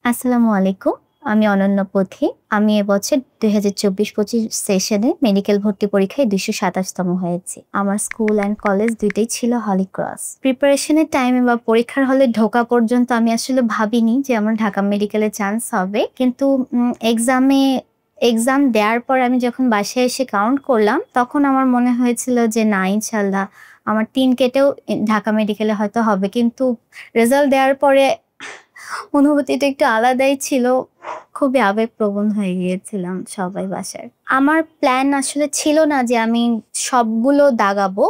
আসসালামু আলাইকুম। আমি অনন্য পথি। আমি এবছর ২০২৪-২৫ সেশনে মেডিকেল ভর্তি পরীক্ষায় ২২৭ তম হয়েছি। আমার স্কুল অ্যান্ড কলেজ ২ টাই ছিল হলি ক্রস। প্রিপারেশন এর টাইমে বা পরীক্ষার হলে ঢোকা পর্যন্ত আমি আসলে ভাবিনি যে আমার ঢাকা মেডিকেলে চান্স হবে। কিন্তু এক্সাম দেওয়ার পর আমি যখন বাসায় এসে কাউন্ট করলাম, তখন আমার মনে হয়েছিল যে না ইনশাআল্লাহ আমার ৩ কেটেও ঢাকা মেডিকেলে হয়তো হবে। কিন্তু রেজাল্ট দেওয়ার পরে অনুভূতিটা একটু আলাদাই ছিল। খুবই আবেগপ্রবণ হয়ে গিয়েছিলাম সবাই বাসায়। আমার প্ল্যান আসলে ছিল না যে আমি সবগুলো দাগাবো।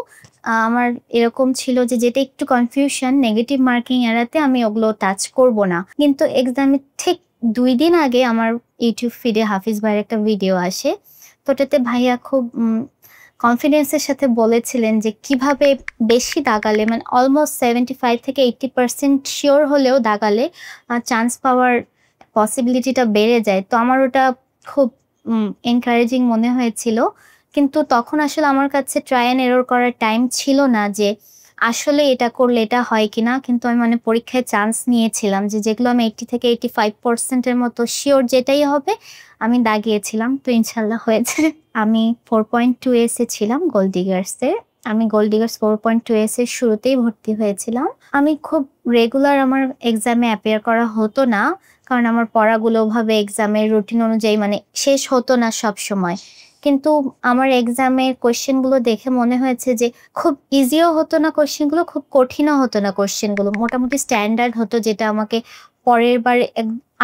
আমার এরকম ছিল যে যেটা একটু কনফিউশন, নেগেটিভ মার্কিং এড়াতে আমি ওগুলো টাচ করব না। কিন্তু এক্সামের ঠিক ২ দিন আগে আমার YouTube ফিডে হাফিজ ভাইয়ের একটা ভিডিও আসে। তো ওটাতে ভাইয়া খুব কনফিডেন্স এর সাথে বলেছিলেন যে কিভাবে বেশি দাগালে মানে অলমোস্ট 75 থেকে 80% সিওর হলেও দাগালে চান্স পাওয়ার পসিবিলিটিটা বেড়ে যায়। তো আমার ওটা খুব এনকারেজিং মনে হয়েছিল। কিন্তু তখন আসলে আমার কাছে ট্রাই অ্যান্ড এরর করার টাইম ছিল না যে আসলে এটা করলে এটা হয় কিনা। কিন্তু আমি মানে পরীক্ষায় চান্স নিয়েছিলাম যে যেগুলো আমি 80 থেকে 85% এর মতো সিওর যেটাই হবে আমি দাগিয়েছিলাম। তো ইনশাআল্লাহ হয়েছে। আমি 4.2 এস এ ছিলাম গোল্ড ডিগার্সে। আমি গোল্ড ডিগার্স 4.2 এস এর শুরুতেই ভর্তি হয়েছিলাম। আমি খুব রেগুলার আমার এক্সামে অ্যাপিয়ার করা হতো না। কারণ আমার পড়াগুলো ওভাবে এক্সামের রুটিন অনুযায়ী মানে শেষ হতো না সবসময়। কিন্তু আমার এক্সামের কোয়েশ্চেনগুলো দেখে মনে হয়েছে যে খুব ইজিও হতো না কোয়েশ্চেনগুলো, খুব কঠিনও হতো না কোয়েশ্চেনগুলো। মোটামুটি স্ট্যান্ডার্ড হতো যেটা আমাকে পরের বার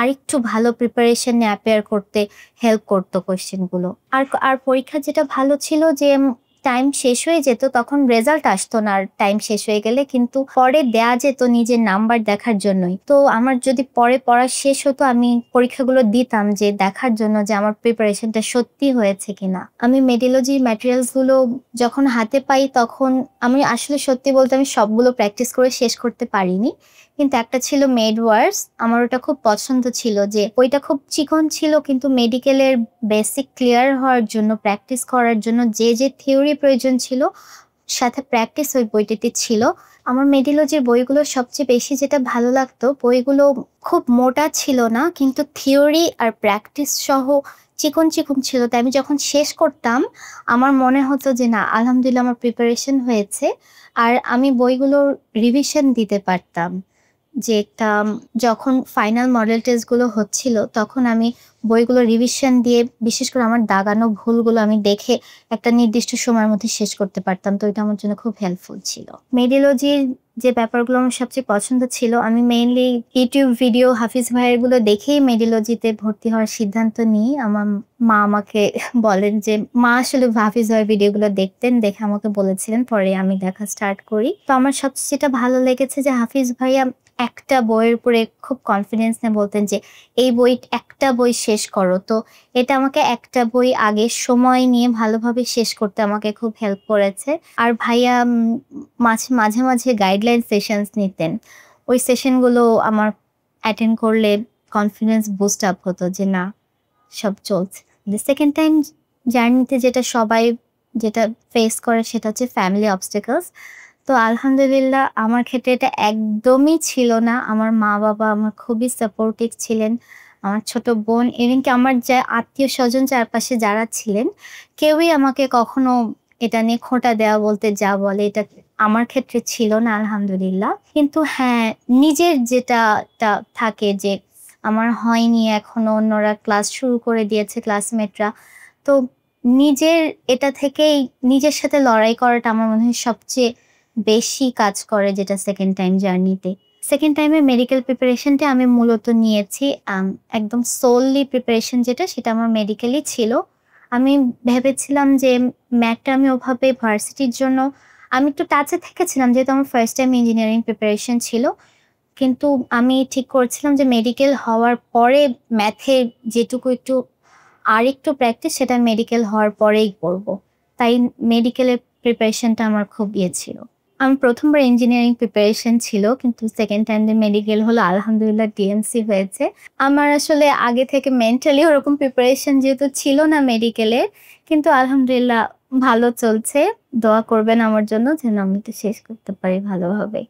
আরেকটু ভালো প্রিপারেশন নিয়ে অ্যাপিয়ার করতে হেল্প করতো কোয়েশ্চেনগুলো। আর পরীক্ষা যেটা ভালো ছিল যে টাইম শেষ হয়ে যেত তখন রেজাল্ট আসতো না আর টাইম শেষ হয়ে গেলে, কিন্তু পরে দেয়া যেত নিজের নাম্বার দেখার জন্যই। তো আমার যদি পরে পড়া শেষ হতো আমি পরীক্ষাগুলো দিতাম যে দেখার জন্য যে আমার প্রিপারেশনটা সত্যি হয়েছে কিনা। আমি মেডিওলজি ম্যাটেরিয়ালস গুলো যখন হাতে পাই তখন আমি আসলে সত্যি বলতে আমি সবগুলো প্র্যাকটিস করে শেষ করতে পারিনি। কিন্তু একটা ছিল মেড ওয়ার্স, আমার ওটা খুব পছন্দ ছিল যে ওইটা খুব চিকন ছিল কিন্তু মেডিকেলের বেসিক ক্লিয়ার হওয়ার জন্য প্র্যাকটিস করার জন্য যে থিওরি প্রয়োজন ছিল সাথে প্র্যাকটিস ওই বইটিতে ছিল। আমার মেডিওলজির বইগুলো সবচেয়ে বেশি যেটা ভালো লাগতো বইগুলো খুব মোটা ছিল না কিন্তু থিওরি আর প্র্যাকটিস সহ চিকন চিকন ছিল। তাই আমি যখন শেষ করতাম আমার মনে হতো যে না আলহামদুলিল্লাহ আমার প্রিপারেশন হয়েছে। আর আমি বইগুলোর রিভিশন দিতে পারতাম। যে একটা যখন ফাইনাল মডেল টেস্টগুলো হচ্ছিল, তখন আমি বইগুলো রিভিশন দিয়ে বিশেষ করে আমার দাগানো ভুলগুলো আমি দেখে একটা নির্দিষ্ট সময়ের মধ্যে শেষ করতে পারতাম। তো এটা আমার জন্য খুব হেল্পফুল ছিল। মেডিওলজির যে ব্যাপারগুলো আমার সবচেয়ে পছন্দ ছিল, আমি মেইনলি YouTube ভিডিও হাফিজ ভাইয়ের গুলো দেখেই মেডিওলজিতে ভর্তি হওয়ার সিদ্ধান্ত নিই। আমার মা আমাকে বলেন যে মা আসলে হাফিজ ভাইয়ের ভিডিওগুলো দেখতেন, দেখে আমাকে বলেছিলেন, পরে আমি দেখা স্টার্ট করি। তো আমার সবচেয়ে যেটা ভালো লেগেছে যে হাফিজ ভাইয়া একটা বইয়ের উপরে খুব কনফিডেন্স নিয়ে বলতেন যে একটা বই শেষ করো। তো এটা আমাকে একটা বই আগে সময় নিয়ে ভালোভাবে শেষ করতে আমাকে খুব হেল্প করেছে। আর ভাইয়া মাঝে মাঝে গাইডলাইন সেশনস নিতেন। ওই সেশনগুলো আমার অ্যাটেন্ড করলে কনফিডেন্স বুস্ট আপ হতো যে না সব চলছে। সেকেন্ড টাইম জার্নিতে যেটা সবাই ফেস করে সেটা হচ্ছে ফ্যামিলি অবস্টাকলস। তো আলহামদুলিল্লাহ আমার ক্ষেত্রে এটা একদমই ছিল না। আমার মা-বাবা আমার খুবই সাপোর্টিভ ছিলেন। আমার ছোট বোন এমনকি আমার যা আত্মীয়স্বজন চারপাশে যারা ছিলেন, কেউই আমাকে কখনো এটা নিয়ে খোঁটা দেওয়া বলতে যা বলে এটা আমার ক্ষেত্রে ছিল না আলহামদুলিল্লাহ। কিন্তু হ্যাঁ, নিজের যেটা থাকে যে আমার হয়নি এখনো, অন্যরা ক্লাস শুরু করে দিয়েছে ক্লাসমেটরা। তো নিজের এটা থেকেই নিজের সাথে লড়াই করাটা আমার মনে হয় সবচেয়ে বেশি কাজ করে যেটা সেকেন্ড টাইম জার্নিতে। সেকেন্ড টাইমে মেডিকেল প্রিপারেশনটা আমি মূলত নিয়েছি একদম সোললি প্রিপারেশন যেটা সেটা আমার মেডিকেলই ছিল। আমি ভেবেছিলাম যে ম্যাথটা আমি ওভাবে ভার্সিটির জন্য আমি একটু টাচে থেকেছিলাম যেহেতু আমার ফার্স্ট টাইম ইঞ্জিনিয়ারিং প্রিপারেশন ছিল। কিন্তু আমি ঠিক করেছিলাম যে মেডিকেল হওয়ার পরে ম্যাথে যেটুকু আরেকটু প্র্যাকটিস সেটা মেডিকেল হওয়ার পরেই করব। তাই মেডিকেলের প্রিপারেশনটা আমার খুব ছিল। আমি ১ম বার ইঞ্জিনিয়ারিং প্রিপারেশন ছিল কিন্তু সেকেন্ড টাইম যে মেডিকেল হলো আলহামদুলিল্লাহ ডিএমসি হয়েছে। আমার আসলে আগে থেকে মেন্টালি ওরকম প্রিপারেশন যেহেতু ছিল না মেডিকেলের, কিন্তু আলহামদুলিল্লাহ ভালো চলছে। দোয়া করবেন আমার জন্য যেন আমি এটা শেষ করতে পারি ভালোভাবে।